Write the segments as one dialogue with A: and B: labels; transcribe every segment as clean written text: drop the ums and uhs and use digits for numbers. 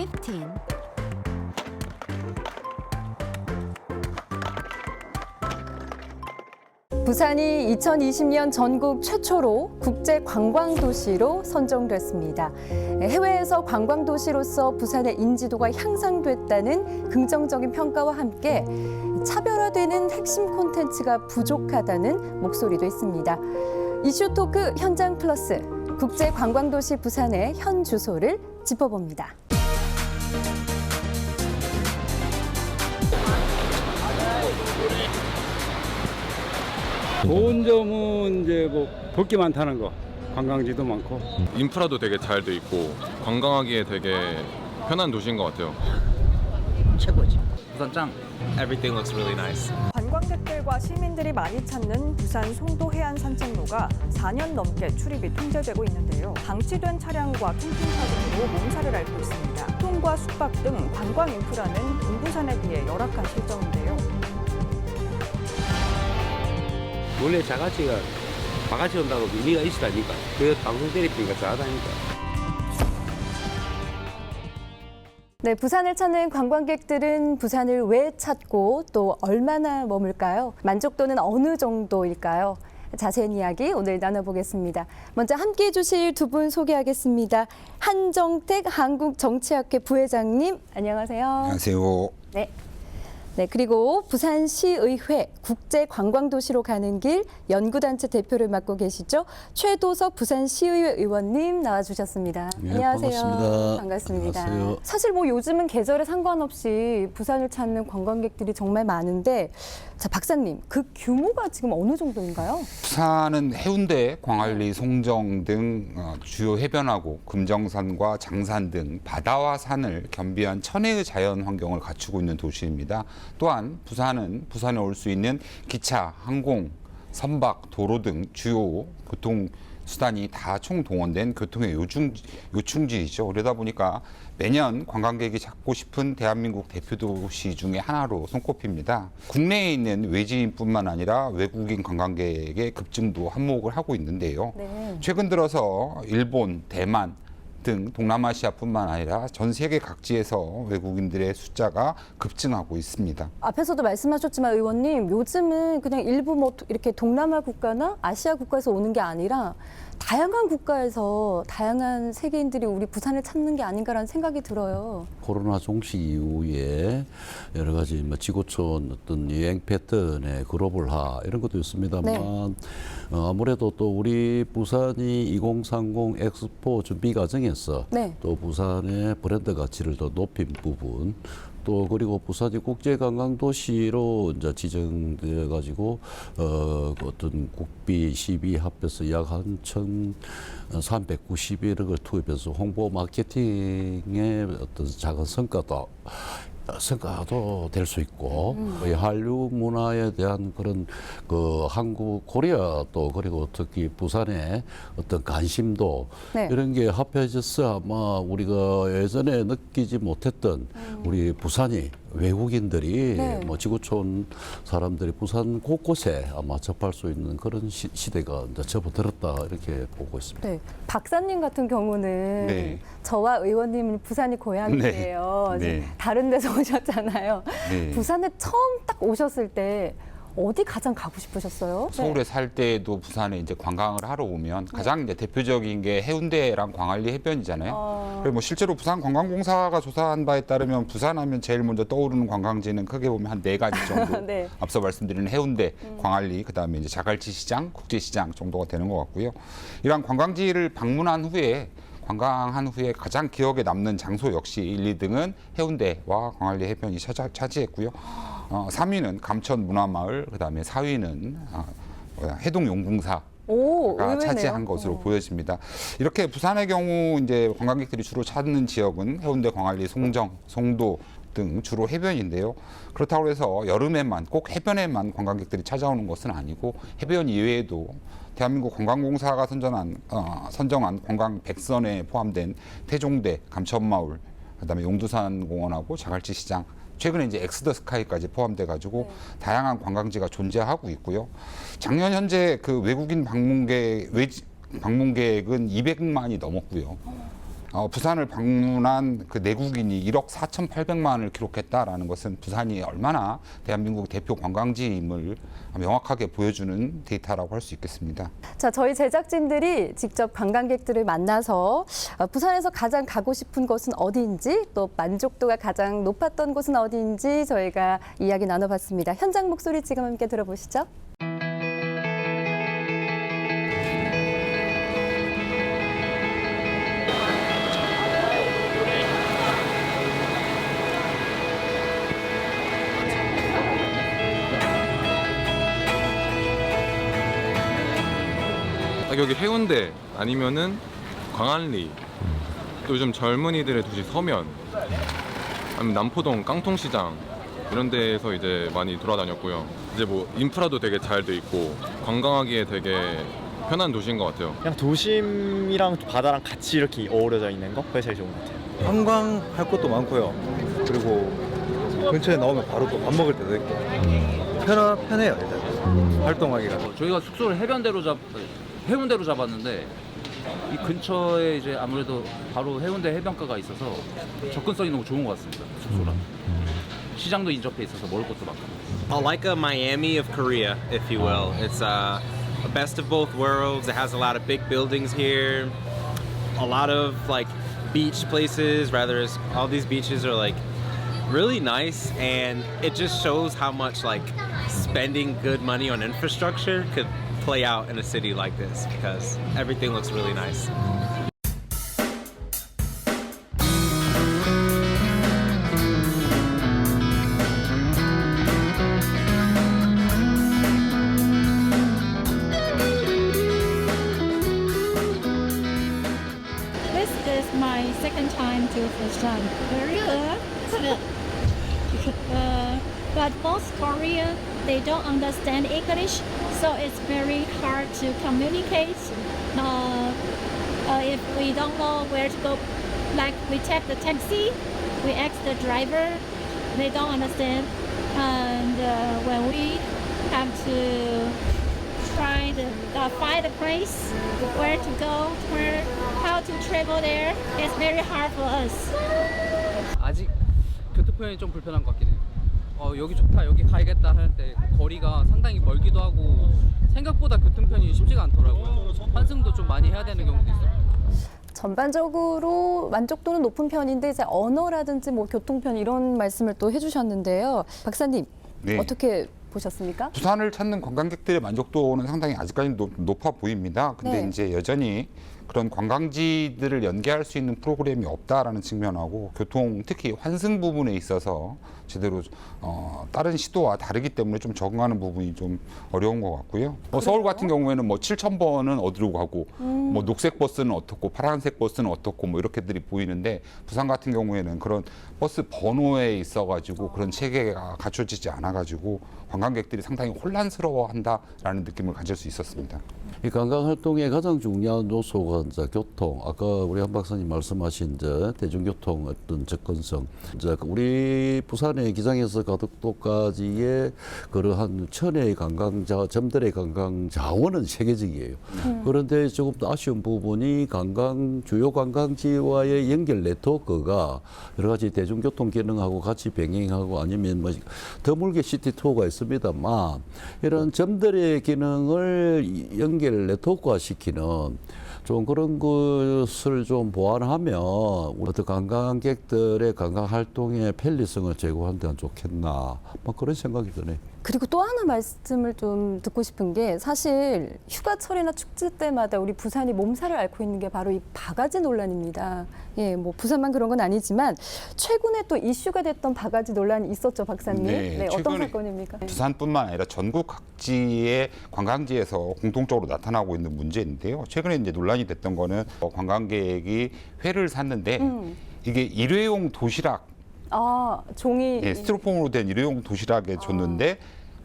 A: 15.
B: 부산이 2020년 전국 최초로 국제 관광도시로 선정됐습니다. 해외에서 관광도시로서 부산의 인지도가 향상됐다는 긍정적인 평가와 함께 차별화되는 핵심 콘텐츠가 부족하다는 목소리도 있습니다. 이슈토크 현장 플러스 국제 관광도시 부산의 현 주소를 짚어봅니다.
C: 좋은 점은 이제 뭐 볼 게 많다는 거, 관광지도 많고.
D: 인프라도 되게 잘 돼 있고 관광하기에 되게 편한 도시인 것 같아요.
E: 최고지. 부산 짱. Everything looks really nice.
F: 관광객들과 시민들이 많이 찾는 부산 송도 해안 산책로가 4년 넘게 출입이 통제되고 있는데요. 방치된 차량과 캠핑카 등으로 몸살을 앓고 있습니다. 교통과 숙박 등 관광 인프라는 동부산에 비해 열악한 실정인데요.
G: 원래 자가지가 바가지 온다고 의미가 있으다니까. 그래서 방송 때리니까 잘하다니까.
B: 네, 부산을 찾는 관광객들은 부산을 왜 찾고 또 얼마나 머물까요? 만족도는 어느 정도일까요? 자세한 이야기 오늘 나눠보겠습니다. 먼저 함께해 주실 두 분 소개하겠습니다. 한정택 한국정치학회 부회장님, 안녕하세요.
H: 안녕하세요.
B: 네. 네, 그리고 부산시의회 국제관광도시로 가는 길 연구단체 대표를 맡고 계시죠. 최도석 부산시의회 의원님 나와주셨습니다.
I: 네,
B: 안녕하세요.
I: 반갑습니다.
B: 반갑습니다.
I: 안녕하세요.
B: 사실 뭐 요즘은 계절에 상관없이 부산을 찾는 관광객들이 정말 많은데, 자, 박사님, 그 규모가 지금 어느 정도인가요?
H: 부산은 해운대, 광안리, 송정 등 주요 해변하고 금정산과 장산 등 바다와 산을 겸비한 천혜의 자연 환경을 갖추고 있는 도시입니다. 또한 부산은 부산에 올 수 있는 기차, 항공, 선박, 도로 등 주요 교통수단이 다 총동원된 교통의 요충지이죠. 그러다 보니까 매년 관광객이 찾고 싶은 대한민국 대표 도시 중에 하나로 손꼽힙니다. 국내에 있는 외지인뿐만 아니라 외국인 관광객의 급증도 한몫을 하고 있는데요.
B: 네.
H: 최근 들어서 일본, 대만 등 동남아시아뿐만 아니라 전 세계 각지에서 외국인들의 숫자가 급증하고 있습니다.
B: 앞에서도 말씀하셨지만 의원님, 요즘은 그냥 일부 뭐 이렇게 동남아 국가나 아시아 국가에서 오는 게 아니라 다양한 국가에서 다양한 세계인들이 우리 부산을 찾는 게 아닌가라는 생각이 들어요.
I: 코로나 종식 이후에 여러 가지 뭐 지구촌 어떤 여행 패턴의 글로벌화 이런 것도 있습니다만
B: 네.
I: 아무래도 또 우리 부산이 2030 엑스포 준비 과정에서
B: 네.
I: 또 부산의 브랜드 가치를 더 높인 부분 또 그리고 부산이 국제관광도시로 이제 지정되어 가지고 어떤 국비 시비 합해서 약 한 1,391억을 투입해서 홍보 마케팅의 어떤 작은 성과도 될 수 있고 이 한류 문화에 대한 그런 그 한국 코리아 또 그리고 특히 부산의 어떤 관심도
B: 네.
I: 이런 게 합해져서 아마 우리가 예전에 느끼지 못했던 우리 부산이 외국인들이
B: 네.
I: 뭐 지구촌 사람들이 부산 곳곳에 아마 접할 수 있는 그런 시대가 이제 접어들었다 이렇게 보고 있습니다.
B: 네, 박사님 같은 경우는
H: 네.
B: 저와 의원님은 부산이 고향이에요.
H: 네. 네.
B: 다른 데서 오셨잖아요.
H: 네.
B: 부산에 처음 딱 오셨을 때 어디 가장 가고 싶으셨어요?
H: 서울에 살 때도 부산에 이제 관광을 하러 오면 가장 이제 대표적인 게 해운대랑 광안리 해변이잖아요. 그리고 뭐 실제로 부산관광공사가 조사한 바에 따르면 부산하면 제일 먼저 떠오르는 관광지는 크게 보면 한 4가지 정도.
B: 네.
H: 앞서 말씀드린 해운대, 광안리, 그다음에 이제 자갈치 시장, 국제시장 정도가 되는 것 같고요. 이러한 관광지를 방문한 후에 관광한 후에 가장 기억에 남는 장소 역시 1, 2등은 해운대와 광안리 해변이 차지했고요. 3위는 감천 문화마을, 그다음에 4위는 해동용궁사.
B: 오,
H: 가
B: 의외네요.
H: 차지한 것으로 보여집니다. 이렇게 부산의 경우 이제 관광객들이 주로 찾는 지역은 해운대, 광안리, 송정, 송도 등 주로 해변인데요. 그렇다고 해서 여름에만 꼭 해변에만 관광객들이 찾아오는 것은 아니고 해변 이외에도 대한민국 관광공사가 선정한 관광 100선에 포함된 태종대, 감천마을, 그다음에 용두산 공원하고 자갈치 시장, 최근에 이제 엑스더 스카이까지 포함돼 가지고 다양한 관광지가 존재하고 있고요. 작년 현재 그 외국인 방문객은 200만이 넘었고요. 부산을 방문한 그 내국인이 1억 4,800만을 기록했다라는 것은 부산이 얼마나 대한민국 대표 관광지임을 명확하게 보여주는 데이터라고 할 수 있겠습니다.
B: 자, 저희 제작진들이 직접 관광객들을 만나서 부산에서 가장 가고 싶은 곳은 어디인지 또 만족도가 가장 높았던 곳은 어디인지 저희가 이야기 나눠봤습니다. 현장 목소리 지금 함께 들어보시죠.
D: 여기 해운대 아니면은 광안리, 또 요즘 젊은이들의 도시 서면, 아니면 남포동 깡통시장 이런 데에서 이제 많이 돌아다녔고요. 이제 뭐 인프라도 되게 잘 돼 있고 관광하기에 되게 편한 도시인 것 같아요.
A: 그냥 도심이랑 바다랑 같이 이렇게 어우러져 있는 거 그게 제일 좋은 것 같아요.
J: 관광할 것도 많고요. 그리고 근처에 나오면 바로 또 밥 먹을 때도 있고 편해요. 일단 활동하기가.
E: 저희가 숙소를 해운대로 잡았는데 이 근처에 이제 아무래도 바로 해운대 해변가가 있어서 접근성이 너무 좋은 것 같습니다. 숙소랑 시장도 인접해 있어서 먹을 것도 많고.
K: Like a Miami of Korea, if you will. It's a best of both worlds. It has a lot of big buildings here, a lot of like beach places. Rather, all these beaches are like really nice, and it just shows how much like spending good money on infrastructure could play out in a city like this because everything looks really nice.
L: This is my second time to Busan. Very good. But most Korean, they don't understand English, so it's very hard to communicate. If we don't know where to go, like we take the taxi, we ask the driver, they don't understand. And when we have to try to find a place, where to go, how to travel there, it's very hard for us.
M: 아직 교통편이 좀 불편한 것 같긴 해요. 여기 좋다, 여기 가야겠다 할 때 거리가 상당히 멀기도 하고 생각보다 교통편이 쉽지가 않더라고요. 환승도 좀 많이 해야 되는 경우도 있어요.
B: 전반적으로 만족도는 높은 편인데 이제 언어라든지 뭐 교통편 이런 말씀을 또 해주셨는데요. 박사님,
H: 네.
B: 어떻게 보셨습니까?
H: 부산을 찾는 관광객들의 만족도는 상당히 아직까지 높아 보입니다. 근데
B: 네.
H: 이제 여전히 그런 관광지들을 연계할 수 있는 프로그램이 없다라는 측면하고 교통, 특히 환승 부분에 있어서 제대로 다른 시도와 다르기 때문에 좀 적응하는 부분이 좀 어려운 것 같고요. 서울 같은 경우에는 뭐 7,000번은 어디로 가고 뭐 녹색 버스는 어떻고 파란색 버스는 어떻고 뭐 이렇게들이 보이는데 부산 같은 경우에는 그런 버스 번호에 있어가지고 그런 체계가 갖춰지지 않아가지고 관광객들이 상당히 혼란스러워한다라는 느낌을 가질 수 있었습니다.
I: 이 관광 활동의 가장 중요한 요소가 이제 교통. 아까 우리 한 박사님 말씀하신 이제 대중교통 어떤 접근성. 이제 우리 부산의 기장에서 가덕도까지의 그러한 천혜의 관광자, 점들의 관광 자원은 세계적이에요. 그런데 조금 더 아쉬운 부분이 주요 관광지와의 연결 네트워크가 여러 가지 대중교통 기능하고 같이 병행하고 아니면 뭐 드물게 시티 투어가 있습니다만 이런 점들의 기능을 연결 네트워크화 시키는 좀 그런 것을 좀 보완하면 어떤 관광객들의 관광 활동의 편리성을 제고한다면 좋겠나 뭐 그런 생각이 드네요.
B: 그리고 또 하나 말씀을 좀 듣고 싶은 게 사실 휴가철이나 축제 때마다 우리 부산이 몸살을 앓고 있는 게 바로 이 바가지 논란입니다. 예, 뭐 부산만 그런 건 아니지만 최근에 또 이슈가 됐던 바가지 논란이 있었죠, 박사님.
H: 네,
B: 어떤 사건입니까?
H: 부산뿐만 아니라 전국 각지의 관광지에서 공통적으로 나타나고 있는 문제인데요. 최근에 이제 논란이 됐던 거는 관광객이 회를 샀는데 이게 일회용 도시락
B: 종이.
H: 예, 스티로폼으로 된 일회용 도시락에 줬는데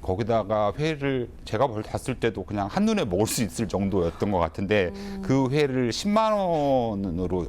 H: 거기다가 회를 제가 봤을 때도 그냥 한눈에 먹을 수 있을 정도였던 것 같은데 그 회를 10만 원으로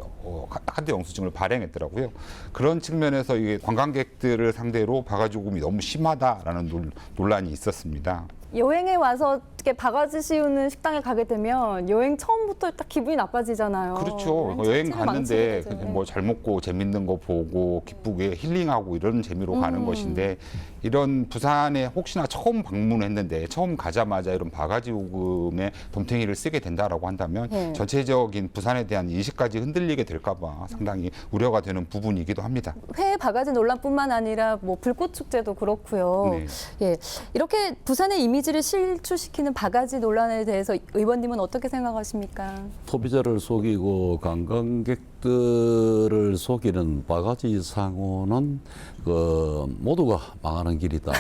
H: 카드 영수증을 발행했더라고요. 그런 측면에서 이게 관광객들을 상대로 바가지 요금이 너무 심하다라는 논란이 있었습니다.
B: 여행에 와서 이렇게 바가지 씌우는 식당에 가게 되면 여행 처음부터 딱 기분이 나빠지잖아요.
H: 그렇죠. 여행 갔는데 뭐 잘 먹고 재밌는 거 보고 기쁘게 힐링하고 이런 재미로 가는 것인데 이런 부산에 혹시나 처음 방문했는데 처음 가자마자 이런 바가지 요금에 덤탱이를 쓰게 된다라고 한다면
B: 네.
H: 전체적인 부산에 대한 인식까지 흔들리게 될까봐 상당히 우려가 되는 부분이기도 합니다.
B: 회 바가지 논란뿐만 아니라 뭐 불꽃 축제도 그렇고요.
H: 네.
B: 예, 이렇게 부산의 이미지를 실추시키는 바가지 논란에 대해서 의원님은 어떻게 생각하십니까?
I: 소비자를 속이고 관광객들을 속이는 바가지 상호는 모두가 망하는 길이다.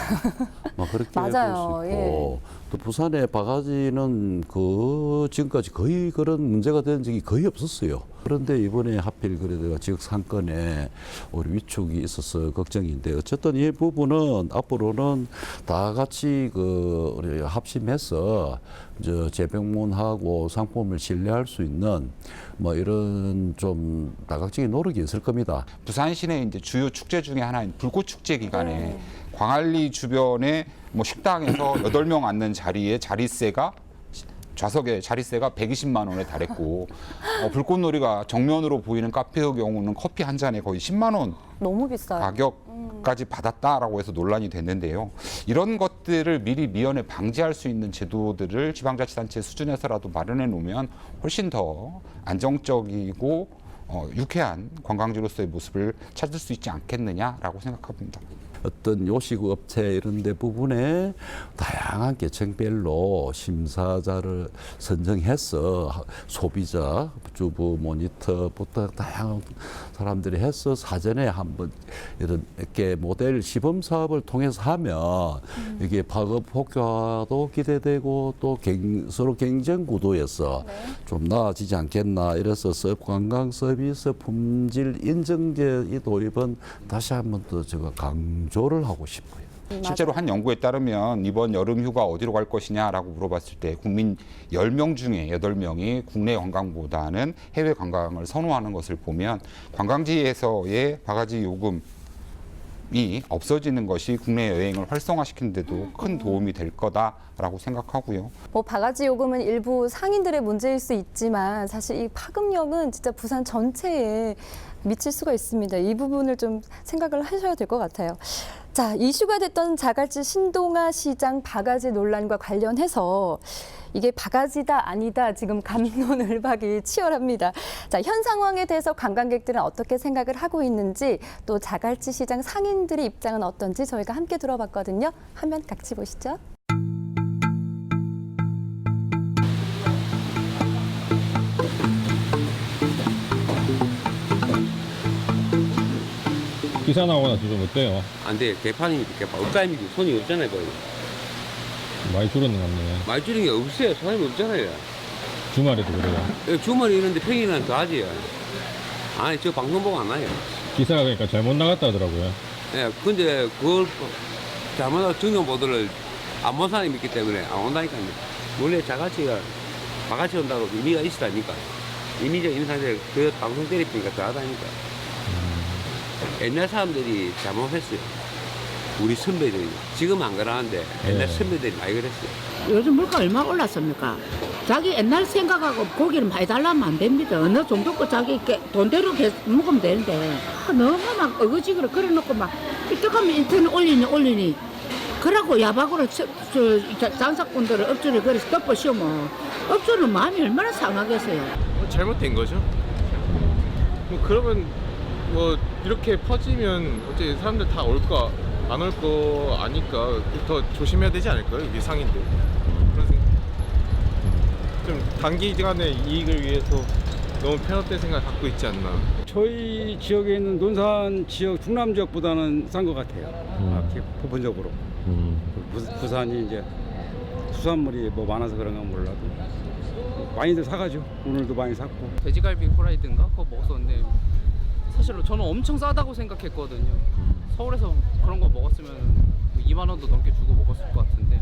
I: 그렇게 볼 수
B: 맞아요.
I: 있고
B: 예.
I: 또 부산의 바가지는 지금까지 거의 그런 문제가 된 적이 거의 없었어요. 그런데 이번에 하필 그래도 지역 상권에 우리 위축이 있어서 걱정인데 어쨌든 이 부분은 앞으로는 다 같이 우리 합심해서 재병문하고 상품을 신뢰할 수 있는 뭐 이런 좀 다각적인 노력이 있을 겁니다.
H: 부산 시내 이제 주요 축제 중에 하나인 불꽃 축제 기간에 광안리 주변에 뭐 식당에서 8명 앉는 자리에 좌석의 자리세가 120만 원에 달했고 불꽃놀이가 정면으로 보이는 카페의 경우는 커피 한 잔에 거의 10만 원
B: 너무 비싸요.
H: 가격까지 받았다라고 해서 논란이 됐는데요. 이런 것들을 미리 미연에 방지할 수 있는 제도들을 지방자치단체 수준에서라도 마련해 놓으면 훨씬 더 안정적이고 유쾌한 관광지로서의 모습을 찾을 수 있지 않겠느냐라고 생각합니다.
I: 어떤 요식 업체 이런 데 부분에 다양한 계층별로 심사자를 선정해서 소비자, 주부, 모니터부터 다양한 사람들이 해서 사전에 한번 이렇게 모델 시범 사업을 통해서 하면 이게 파급 효과도 기대되고 또 서로 경쟁 구도에서 좀 나아지지 않겠나 이래서 관광 서비스 품질 인증제 이 도입은 다시 한번 더 제가 강조를 하고 싶어요.
H: 실제로 한 연구에 따르면 이번 여름 휴가 어디로 갈 것이냐라고 물어봤을 때 국민 10명 중에 8명이 국내 관광보다는 해외 관광을 선호하는 것을 보면 관광지에서의 바가지 요금이 없어지는 것이 국내 여행을 활성화시키는 데도 큰 도움이 될 거다라고 생각하고요.
B: 뭐 바가지 요금은 일부 상인들의 문제일 수 있지만 사실 이 파급력은 진짜 부산 전체에 미칠 수가 있습니다. 이 부분을 좀 생각을 하셔야 될 것 같아요. 자, 이슈가 됐던 자갈치 신동아 시장 바가지 논란과 관련해서 이게 바가지다 아니다 지금 갑론을박이 치열합니다. 자, 현 상황에 대해서 관광객들은 어떻게 생각을 하고 있는지 또 자갈치 시장 상인들의 입장은 어떤지 저희가 함께 들어봤거든요. 화면 같이 보시죠.
N: 기사 나오고 나서 좀 어때요?
G: 안 돼. 개판이니까 업가입니다. 손이 없잖아요, 거의.
N: 많이 줄었는 것 같네요.
G: 많이 줄인 게 없어요. 사람이 없잖아요.
N: 주말에도 그래요?
G: 주말에 이런데 평일에는 더 하지요. 아니, 저 방송 보고 안 와요.
N: 기사가 그러니까 잘못 나갔다 하더라고요.
G: 예, 근데 그걸 잘못하고 중요 보도를 안 본 사람이 있기 때문에 안 온다니까요. 원래 자갈치가 바가지 온다고 의미가 있으다니까. 이미적 인상들 그 방송 때리니까 더 하다니까. 옛날 사람들이 잘못했어요. 우리 선배들이. 지금 안 그러는데 옛날 선배들이 많이 그랬어요.
O: 요즘 물가 얼마 올랐습니까? 자기 옛날 생각하고 고기를 많이 달라면 안 됩니다. 어느 정도 거 자기 돈대로 먹으면 되는데 너무 막 어거지로 걸어놓고 막 이떡하면 인터넷 올리니 그러고 야박으로 장사꾼들을 업주를 그래서 덮어 씌우면 업주는 마음이 얼마나 상하겠어요.
D: 잘못된 거죠. 뭐 그러면 뭐 이렇게 퍼지면 어째 사람들 다 올까 안 올 거 아니까 더 조심해야 되지 않을까요? 이게 상인들. 그런 생각. 좀 단기간의 이익을 위해서 너무 편협된 생각을 갖고 있지 않나.
C: 저희 지역에 있는 논산 지역 중남 지역보다는 싼 것 같아요. 부분적으로. 부산이 이제 수산물이 뭐 많아서 그런가 몰라도 많이들 사가죠. 오늘도 많이 샀고.
M: 돼지갈비 후라이드인가 그거 먹었었는데 사실로 저는 엄청 싸다고 생각했거든요. 서울에서 그런 거 먹었으면 2만 원도 넘게 주고 먹었을 것 같은데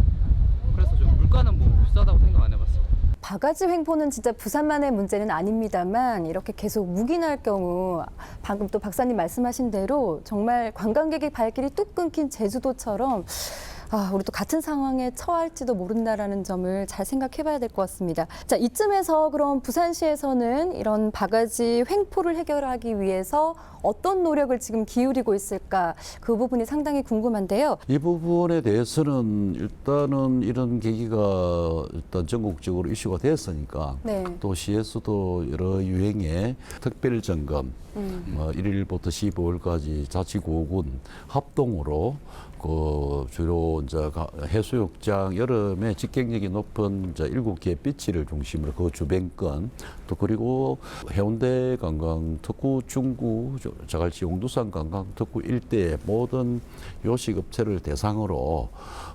M: 그래서 좀 물가는 뭐 비싸다고 생각 안 해봤어요.
B: 바가지 횡포는 진짜 부산만의 문제는 아닙니다만 이렇게 계속 묵인할 경우 방금 또 박사님 말씀하신 대로 정말 관광객의 발길이 뚝 끊긴 제주도처럼 우리도 같은 상황에 처할지도 모른다라는 점을 잘 생각해봐야 될 것 같습니다. 자, 이쯤에서 그럼 부산시에서는 이런 바가지 횡포를 해결하기 위해서 어떤 노력을 지금 기울이고 있을까? 그 부분이 상당히 궁금한데요.
I: 이 부분에 대해서는 일단은 이런 계기가 일단 전국적으로 이슈가 됐으니까
B: 네.
I: 또 시에서도 여러 유행의 특별 점검 1일부터 15일까지 자치구군 합동으로 그 주로 이제 해수욕장 여름에 직경력이 높은 이제 7개의 비치를 중심으로 그 주변권 또 그리고 해운대 관광 특구 중구 자갈치 용두산 관광 특구 일대의 모든 요식업체를 대상으로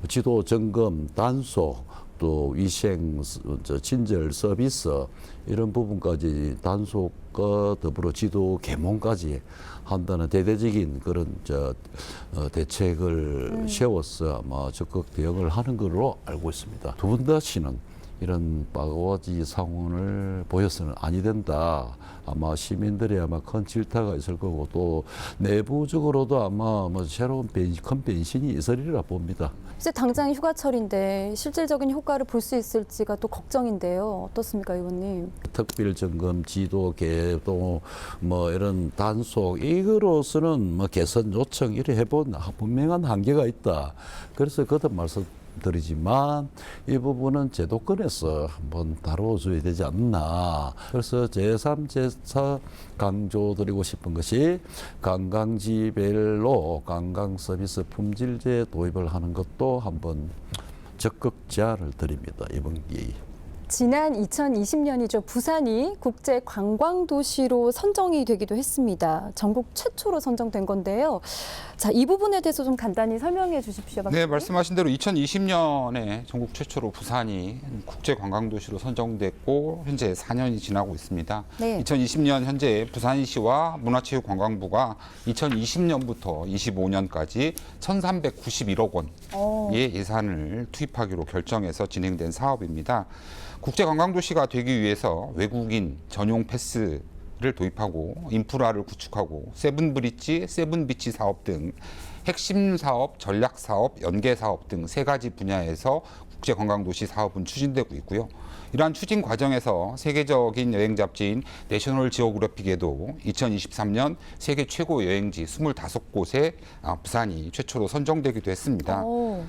I: 지도 점검 단속 또 위생, 친절 서비스 이런 부분까지 단속과 더불어 지도 개몽까지 한다는 대대적인 그런 대책을 세워서 아마 적극 대응을 하는 걸로 알고 있습니다. 두 분 다시는 이런 바가지 상황을 보여서는 아니 된다. 아마 시민들이 아마 큰 질타가 있을 거고 또 내부적으로도 아마 새로운 큰 변신이 있으리라 봅니다.
B: 이제 당장 휴가철인데 실질적인 효과를 볼 수 있을지가 또 걱정인데요. 어떻습니까, 의원님?
I: 특별 점검, 지도, 개도, 이런 단속 이거로서는 개선 요청 이래 해본 분명한 한계가 있다. 그래서 거듭 말씀드리지만 이 부분은 제도권에서 한번 다뤄줘야 되지 않나. 그래서 제3, 제4 강조드리고 싶은 것이 관광지별로 관광 서비스 품질제 도입을 하는 것도 한번 적극 제안을 드립니다. 이번 기회에.
B: 지난 2020년이죠. 부산이 국제 관광 도시로 선정이 되기도 했습니다. 전국 최초로 선정된 건데요. 자, 이 부분에 대해서 좀 간단히 설명해 주십시오.
H: 네, 말씀하신 대로 2020년에 전국 최초로 부산이 국제 관광 도시로 선정됐고 현재 4년이 지나고 있습니다.
B: 네.
H: 2020년 현재 부산시와 문화체육관광부가 2020년부터 25년까지 1,391억 원의 예산을 투입하기로 결정해서 진행된 사업입니다. 국제관광도시가 되기 위해서 외국인 전용 패스를 도입하고 인프라를 구축하고 세븐브릿지, 세븐비치 사업 등 핵심 사업, 전략 사업, 연계 사업 등 3가지 분야에서 국제관광도시 사업은 추진되고 있고요. 이러한 추진 과정에서 세계적인 여행 잡지인 내셔널 지오그래픽에도 2023년 세계 최고 여행지 25곳에 부산이 최초로 선정되기도 했습니다.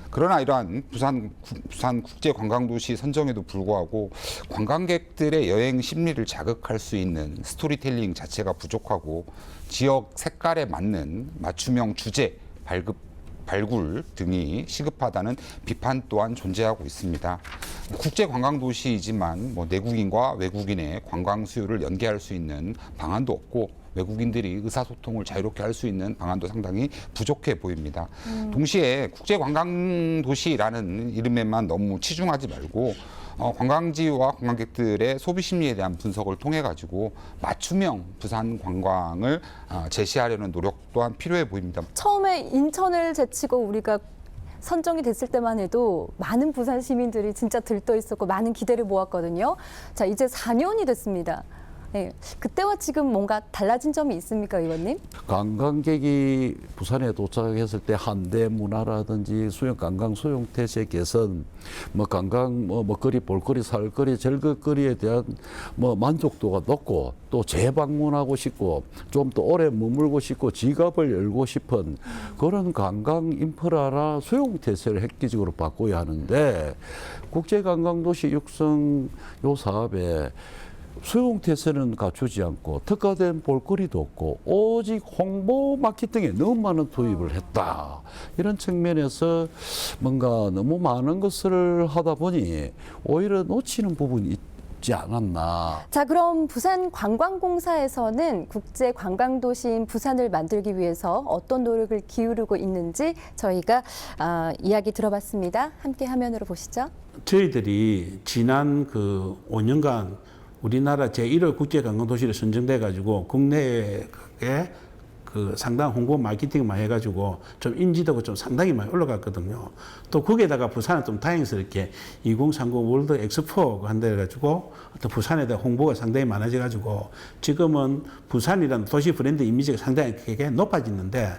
H: 그러나 이러한 부산 국제관광도시 선정에도 불구하고 관광객들의 여행 심리를 자극할 수 있는 스토리텔링 자체가 부족하고 지역 색깔에 맞는 맞춤형 주제 발굴 등이 시급하다는 비판 또한 존재하고 있습니다. 국제관광도시이지만 내국인과 외국인의 관광 수요를 연계할 수 있는 방안도 없고 외국인들이 의사소통을 자유롭게 할 수 있는 방안도 상당히 부족해 보입니다. 동시에 국제관광도시라는 이름에만 너무 치중하지 말고 관광지와 관광객들의 소비 심리에 대한 분석을 통해 가지고 맞춤형 부산 관광을 제시하려는 노력 또한 필요해 보입니다.
B: 처음에 인천을 제치고 우리가 선정이 됐을 때만 해도 많은 부산 시민들이 진짜 들떠 있었고 많은 기대를 모았거든요. 자, 이제 4년이 됐습니다. 네, 그때와 지금 뭔가 달라진 점이 있습니까, 의원님?
I: 관광객이 부산에 도착했을 때 한대 문화라든지 수영 관광 수용 태세 개선, 관광 먹거리, 볼거리, 살거리, 즐길거리에 대한 만족도가 높고 또 재방문하고 싶고 좀 더 오래 머물고 싶고 지갑을 열고 싶은 그런 관광 인프라나 수용 태세를 획기적으로 바꿔야 하는데 국제관광도시 육성 요 사업에 수용태세는 갖추지 않고 특화된 볼거리도 없고 오직 홍보 마케팅에 너무 많은 투입을 했다. 이런 측면에서 뭔가 너무 많은 것을 하다 보니 오히려 놓치는 부분이 있지 않았나.
B: 자, 그럼 부산관광공사에서는 국제관광도시인 부산을 만들기 위해서 어떤 노력을 기울이고 있는지 저희가 이야기 들어봤습니다. 함께 화면으로 보시죠.
P: 저희들이 지난 5년간 우리나라 제1호 국제관광도시로 선정돼 가지고 국내에 그 상당 홍보 마케팅만 해가지고 좀 인지도가 좀 상당히 많이 올라갔거든요. 또 거기에다가 부산은 좀 다행스럽게 2030 월드 엑스포 한다 해가지고 또 부산에 대한 홍보가 상당히 많아져가지고 지금은 부산이라는 도시 브랜드 이미지가 상당히 크게 높아지는데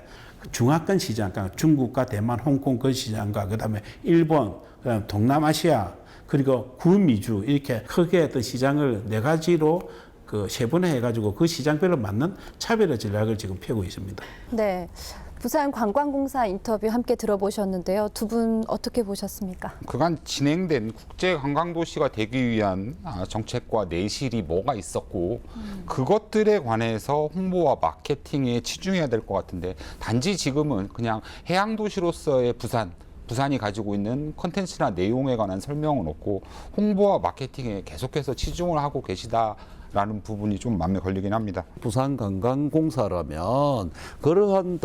P: 중화권 시장, 그러니까 중국과 대만, 홍콩 그 시장과 그다음에 일본, 그다음에 동남아시아 그리고 구미주 이렇게 크게 어떤 시장을 네 가지로 그 세분화해가지고 그 시장별로 맞는 차별화 전략을 지금 펴고 있습니다.
B: 네. 부산 관광공사 인터뷰 함께 들어보셨는데요. 두 분 어떻게 보셨습니까?
H: 그간 진행된 국제 관광도시가 되기 위한 정책과 내실이 뭐가 있었고 그것들에 관해서 홍보와 마케팅에 치중해야 될 것 같은데 단지 지금은 그냥 해양도시로서의 부산이 가지고 있는 콘텐츠나 내용에 관한 설명은 없고 홍보와 마케팅에 계속해서 치중을 하고 계시다라는 부분이 좀 마음에 걸리긴 합니다.
I: 부산관광공사라면 그러한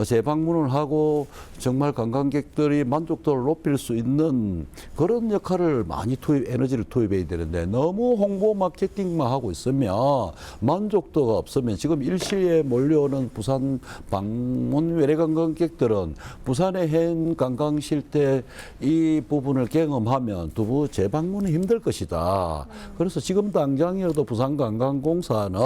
I: 재방문을 하고 정말 관광객들이 만족도를 높일 수 있는 그런 역할을 많이 에너지를 투입해야 되는데 너무 홍보 마케팅만 하고 있으면 만족도가 없으면 지금 일시에 몰려오는 부산 방문 외래 관광객들은 부산의 해안 관광 실태 이 부분을 경험하면 두부 재방문이 힘들 것이다. 그래서 지금 당장이라도 부산관광공사는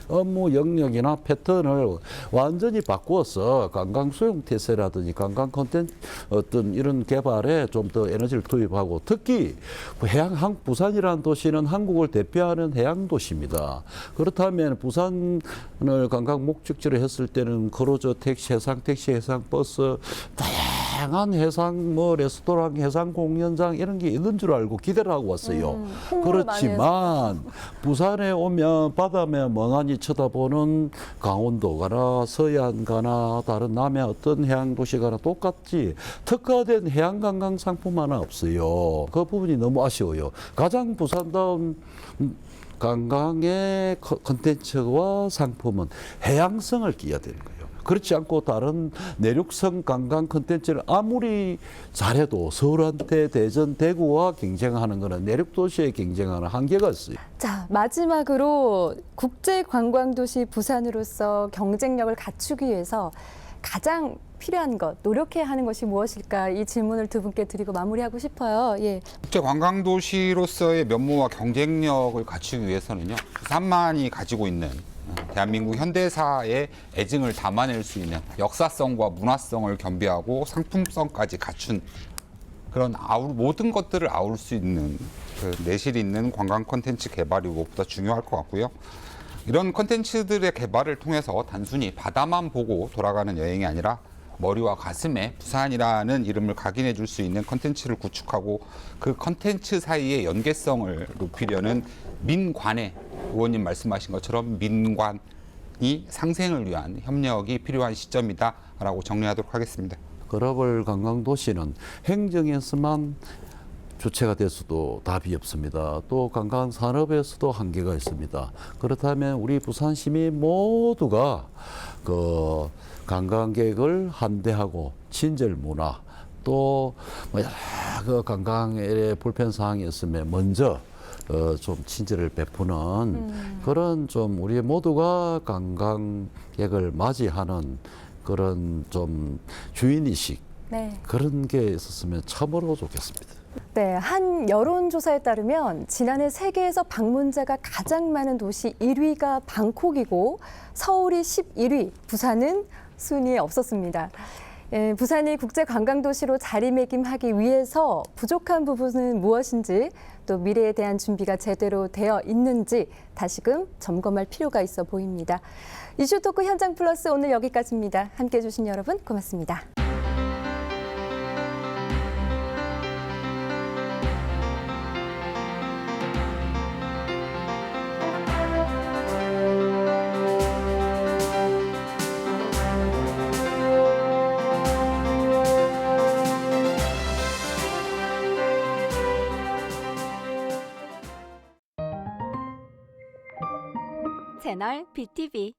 I: 업무 영역이나 패턴을 완전히 바꾸어서 관광 수용 태세라든지 관광 콘텐츠 어떤 이런 개발에 좀 더 에너지를 투입하고 특히 부산이라는 도시는 한국을 대표하는 해양 도시입니다. 그렇다면 부산을 관광 목적지로 했을 때는 크루즈 택시, 해상 택시, 해상 버스 다양한 해상 레스토랑, 해상 공연장 이런 게 있는 줄 알고 기대를 하고 왔어요. 그렇지만 부산에 오면 바다면 멍하니 쳐다보는 강원도 가나 서해안 가나 다른 남해 어떤 해양 도시 가나 똑같지 특화된 해양 관광 상품 하나 없어요. 그 부분이 너무 아쉬워요. 가장 부산다운 관광의 콘텐츠와 상품은 해양성을 끼워야 되는 거예요. 그렇지 않고 다른 내륙성 관광 콘텐츠를 아무리 잘해도 서울한테 대전, 대구와 경쟁하는 거는 내륙도시에 경쟁하는 한계가 있어요.
B: 자, 마지막으로 국제관광도시 부산으로서 경쟁력을 갖추기 위해서 가장 필요한 것, 노력해야 하는 것이 무엇일까? 이 질문을 두 분께 드리고 마무리하고 싶어요. 예.
H: 국제관광도시로서의 면모와 경쟁력을 갖추기 위해서는요. 부산만이 가지고 있는 대한민국 현대사의 애증을 담아낼 수 있는 역사성과 문화성을 겸비하고 상품성까지 갖춘 그런 모든 것들을 아울 수 있는 그 내실 있는 관광 콘텐츠 개발이 무엇보다 중요할 것 같고요. 이런 콘텐츠들의 개발을 통해서 단순히 바다만 보고 돌아가는 여행이 아니라 머리와 가슴에 부산이라는 이름을 각인해 줄 수 있는 콘텐츠를 구축하고 그 콘텐츠 사이의 연계성을 높이려는 민관의 의원님 말씀하신 것처럼 민관이 상생을 위한 협력이 필요한 시점이다라고 정리하도록 하겠습니다.
I: 글로벌 관광도시는 행정에서만 주체가 돼서도 답이 없습니다. 또 관광 산업에서도 한계가 있습니다. 그렇다면 우리 부산 시민 모두가 그 관광객을 환대하고 친절 문화 또 그 관광에 불편 사항이 있으면 먼저 좀 친절을 베푸는 그런 좀 우리 모두가 관광객을 맞이하는 그런 좀 주인의식 그런 게 있었으면 참으로 좋겠습니다.
B: 네, 한 여론조사에 따르면 지난해 세계에서 방문자가 가장 많은 도시 1위가 방콕이고 서울이 11위, 부산은 순위에 없었습니다. 예, 부산이 국제관광도시로 자리매김하기 위해서 부족한 부분은 무엇인지 또 미래에 대한 준비가 제대로 되어 있는지 다시금 점검할 필요가 있어 보입니다. 이슈토크 현장 플러스 오늘 여기까지입니다. 함께해 주신 여러분 고맙습니다.
Q: 채널 BTV